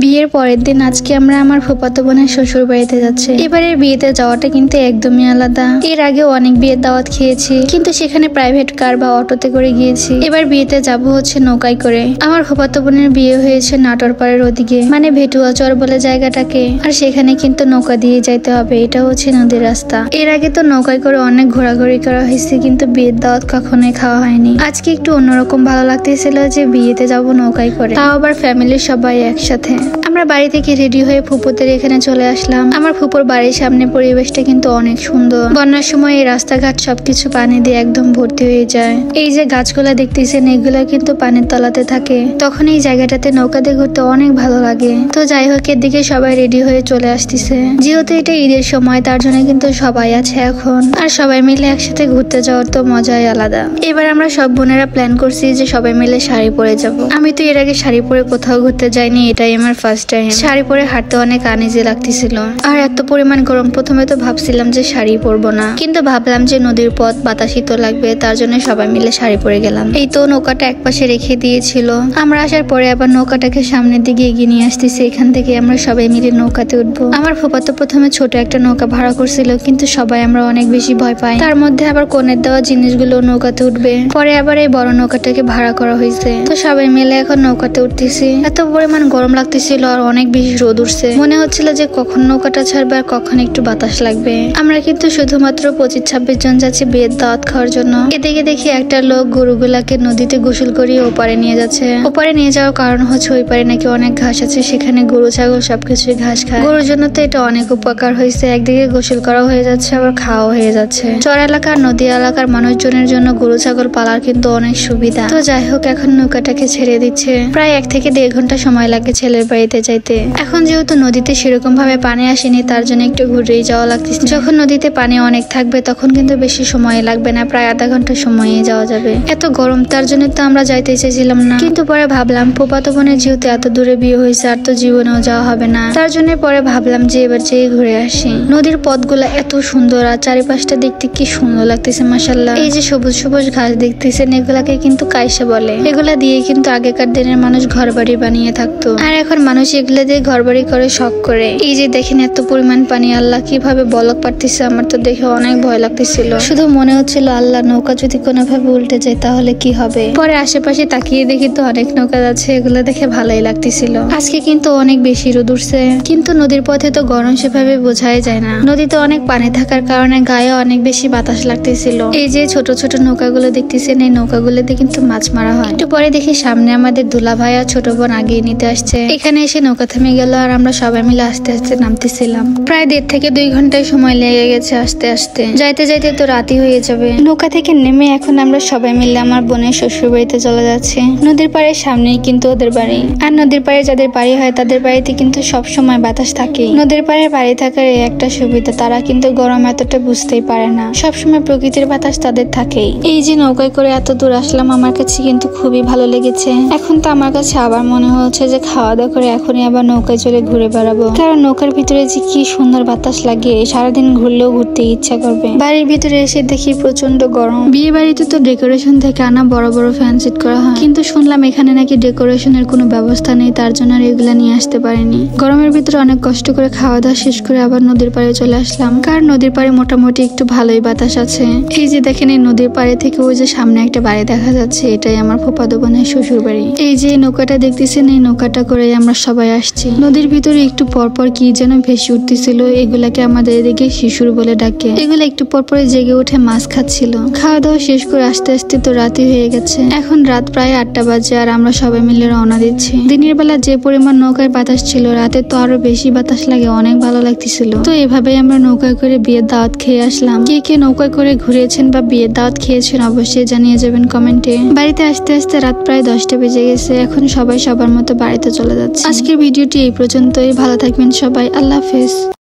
বিয়ের পরের দিন আজকে আমরা আমার ফুফাতো বোনের শ্বশুর বাড়িতে যাচ্ছি। এবারের বিয়েতে যাওয়াটা কিন্তু একদমই আলাদা। এর আগেও অনেক বিয়ের দাওয়াত খেয়েছি, কিন্তু সেখানে প্রাইভেট কার বা অটোতে করে গিয়েছি। এবার বিয়েতে যাব হচ্ছে নৌকায় করে। আমার ফুফাতো বোনের বিয়ে হয়েছে নাটোরপাড়ের ওদিকে, মানে ভেটুয়াচর বলে জায়গাটাকে। আর সেখানে কিন্তু নৌকা দিয়ে যাইতে হবে, এটা হচ্ছে নদীর রাস্তা। এর আগে তো নৌকায় করে অনেক ঘোরাঘুরি করা হয়েছে, কিন্তু বিয়ের দাওয়াত কখনোই খাওয়া হয়নি। আজকে একটু অন্যরকম ভালো লাগতেছিল যে বিয়েতে যাব নৌকায় করে, তাও আবার ফ্যামিলির সবাই একসাথে। আমরা বাড়ি থেকে রেডি হয়ে ফুপুদের এখানে চলে আসলাম। আমার ফুপুর বাড়ির সামনে পরিবেশটা কিন্তু অনেক সুন্দর। বন্যার সময় এই রাস্তাঘাট সবকিছু পানি দিয়ে একদম ভর্তি হয়ে যায়। এই যে গাছগুলা দেখতেছেন, এগুলা কিন্তু পানির তলাতে থাকে। তখন এই জায়গাটাতে নৌকাতে ঘুরতে অনেক ভালো লাগে। তো যাই হোক, এর দিকে সবাই রেডি হয়ে চলে আসতেছে। যেহেতু এটা ঈদের সময়, তার জন্য কিন্তু সবাই আছে এখন। আর সবাই মিলে একসাথে ঘুরতে যাওয়ার তো মজাই আলাদা। এবার আমরা সব বোনেরা প্ল্যান করছি যে সবাই মিলে শাড়ি পরে যাব। আমি তো এর আগে শাড়ি পরে কোথাও ঘুরতে যাইনি, এটাই আমার ফার্স্ট টাইম। শাড়ি পরে হাঁটতে অনেক আনইজি লাগতেছিল। আর এত পরিমাণ গরম, প্রথমে তো ভাবছিলাম যে শাড়ি পরবো না, কিন্তু ভাবলাম যে নদীর পথ, বাতাসই তো লাগবে, তার জন্য সবাই মিলে শাড়ি পরে গেলাম। এই তো নৌকাটা একপাশে রেখে দিয়েছিল। আমরা আসার পরে আবার নৌকাটাকে সামনের দিকে এগিয়ে নিয়ে আসতেছি। এখান থেকে আমরা সবাই মিলে নৌকাতে উঠবো। আমার ফুপা তো প্রথমে ছোট একটা নৌকা ভাড়া করছিল, কিন্তু সবাই আমরা অনেক বেশি ভয় পাই। তার মধ্যে আবার কোণের দেওয়া জিনিসগুলো নৌকাতে উঠবে। পরে আবার এই বড় নৌকাটাকে ভাড়া করা হয়েছে। তো সবাই মিলে এখন নৌকাতে উঠতেছি। এত পরিমাণ গরম লাগতেছিল আর অনেক বেশি রোদ উঠছে। মনে হচ্ছিল যে কখন নৌকাটা ছাড়বে আর কখন একটু বাতাস লাগবে। আমরা কিন্তু শুধুমাত্র 25-26 জন যাচ্ছি বিয়ের দাওয়াত খাওয়ার জন্য। এদিকে দেখি একটা লোক গরুগুলাকে নদীতে গোসল করিয়ে ওপারে নিয়ে যাচ্ছে। ওপারে নিয়ে যাওয়ার কারণ হচ্ছে ওই পারে নাকি অনেক ঘাস আছে, সেখানে গরু ছাগল সবকিছুই ঘাস খায়। গরুর জন্য তো এটা অনেক উপকার হয়েছে। একদিকে গোসল করা হয়ে যাচ্ছে, আবার খাওয়া হয়ে যাচ্ছে। চর এলাকার, নদী এলাকার মানুষজনের জন্য গরু ছাগল পালার কিন্তু অনেক সুবিধা। তো যাই হোক, এখন নৌকাটাকে ছেড়ে দিচ্ছে। প্রায় 1 থেকে 1.5 ঘন্টা সময় লাগে ছেলের বাড়িতে যাইতে। এখন যেহেতু নদীতে সেরকম ভাবে পানি আসেনি, তার জন্য একটু ঘুরেই যাওয়া লাগতেছে। যখন নদীতে পানি অনেক থাকবে তখন কিন্তু বেশি সময় লাগবে না, প্রায় আধা ঘন্টা সময়ে যাওয়া যাবে। এত গরম, তার জন্য তো আমরা যাইতে চেয়েছিলাম না, কিন্তু পরে ভাবলাম ফুফাতো বোনের যেহেতু এত দূরে বিয়ে হয়েছে, আর তো জীবনেও যাওয়া হবে না, তার জন্য পরে ভাবলাম যে এবার যেয়ে ঘুরে আসি। নদীর পথগুলা এত সুন্দর, আর চারিপাশটা দেখতে কি সুন্দর লাগতেছে মাশাআল্লাহ। এই যে সবুজ সবুজ ঘাস দেখতেছেন, এগুলাকে কিন্তু কাইসা বলে। এগুলা দিয়ে কিন্তু আগেকার দিনের মানুষ ঘর বাড়ি বানিয়ে থাকতো, আর এখন মানুষ এগুলা দিয়ে ঘর বাড়ি করে শখ করে। এই যে দেখেন এত পরিমাণ পানি, আল্লাহ কিভাবে বলক পারতেছে। আমার তো দেখে অনেক ভয় লাগতেছিল। শুধু মনে হচ্ছিল আল্লাহ, নৌকা যদি কোনোভাবে উল্টে যায় তাহলে কি হবে। পরে আশেপাশে তাকিয়ে দেখি তো অনেক নৌকা যাচ্ছে, এগুলো দেখে ভালোই লাগতেছিল। আজকে কিন্তু অনেক বেশি রোদ উঠছে, কিন্তু নদীর পথে তো গরম সেভাবে বোঝাই যায় না। নদীতে অনেক পানি থাকার কারণে গায়ে অনেক বেশি বাতাস লাগতেছিল। এই যে ছোট ছোট নৌকাগুলো দেখতেছেন, এই নৌকাগুলোতে কিন্তু মাছ মারা হয়। একটু পরে দেখি সামনে আমাদের দুলা ভাই আর ছোট বোন আগিয়ে নিতে আসছে। এখানে এসে নৌকা থেমে গেল, আর আমরা সবাই মিলে আস্তে আস্তে নামতেছিলাম। প্রায় 1.5 থেকে 2 ঘন্টায় সময় লেগে গেছে আস্তে আস্তে। যাইতে যাইতে তো রাতই হয়ে যাবে। নৌকা থেকে নেমে এখন আমরা সবাই মিলে আমার বোনের শ্বশুর বাড়িতে চলে যাচ্ছি। নদীর পাড়ের সামনেই কিন্তু ওদের বাড়ি। আর নদীর পাড়ে যাদের বাড়ি হয় তাদের বাড়িতে কিন্তু সব সময় বাতাস থাকে। নদীর পাড়ে বাড়ি থাকার এই একটা সুবিধা, তারা কিন্তু গরম এতটা বুঝতেই পারে না। সবসময় প্রকৃতির বাতাস তাদের থাকেই। এই যে নৌকায় করে এত দূর আসলাম, আমার কাছে কিন্তু খুবই ভালো লেগেছে। এখন তো আমার কাছে আবার মনে হচ্ছে যে খাওয়া দাওয়া করে এখনই আবার নৌকায় চলে ঘুরে বেড়াবো, কারণ নৌকার ভিতরে যে কি সুন্দর বাতাস লাগে, সারাদিন ঘুরলেও ঘুরতে ইচ্ছা করবে। বাড়ির ভিতরে এসে দেখি প্রচন্ড গরম। বিয়ে বাড়িতে তো ডেকোরেশন থেকে আনা বড় বড় ফ্যান সেট করা হয়, কিন্তু শুনলাম এখানে নাকি ডেকোরেশনের কোনো ব্যবস্থা নেই, তার জন্য আর এগুলা নিয়ে আসতে পারেনি। গরমের ভিতরে অনেক কষ্ট করে খাওয়া দাওয়া শেষ করে আবার নদীর পাড়ে চলে আসলাম, কারণ নদীর পাড়ে মোটামুটি একটু ভালোই বাতাস আছে। এই যে দেখেন, এই নদীর পাড়ে থেকে ওই যে সামনে একটা বাড়ি দেখা যাচ্ছে, এটাই আমার ফুফাতো বোনের শ্বশুর বাড়ি। এই যে নৌকাটা দেখতেছেন, এই নৌকাটা করে আমরা সবাই আসছি। নদীর ভিতরে একটু পরপর কি যেন ভেসে উঠতেছিল, এগুলাকে আমাদের এদিকে শিশুর বলে ডাকে। এগুলো একটু পরপর জেগে উঠে মাছ খাচ্ছিল। খাওয়া দাওয়া শেষ করে আস্তে আস্তে তো রাতই হয়ে গেছে। এখন রাত প্রায় 8টা বাজে, আর আমরা সবাই মিলে রওনা দিচ্ছি। দিনের বেলা যে পরিমাণ নৌকায় বাতাস ছিল, রাতে তো আরো বেশি বাতাস লাগে, অনেক ভালো লাগতেছিল। তো এভাবেই আমরা নৌকায় করে বিয়ের দাওয়াত খেয়ে আসলাম। কে কে নৌকায় করে ঘুরেছেন বা বিয়ের দাওয়াত খেয়েছেন অবশ্যই জানিয়ে যাবেন কমেন্টে। বাড়িতে আসতে আসতে রাত প্রায় 10টা বেজে গেছে। এখন সবাই সবার মতো বাড়িতে চলে যাচ্ছে। আজকের ভিডিওটি এই পর্যন্তই। ভালো থাকবেন সবাই। আল্লাহ হাফেজ।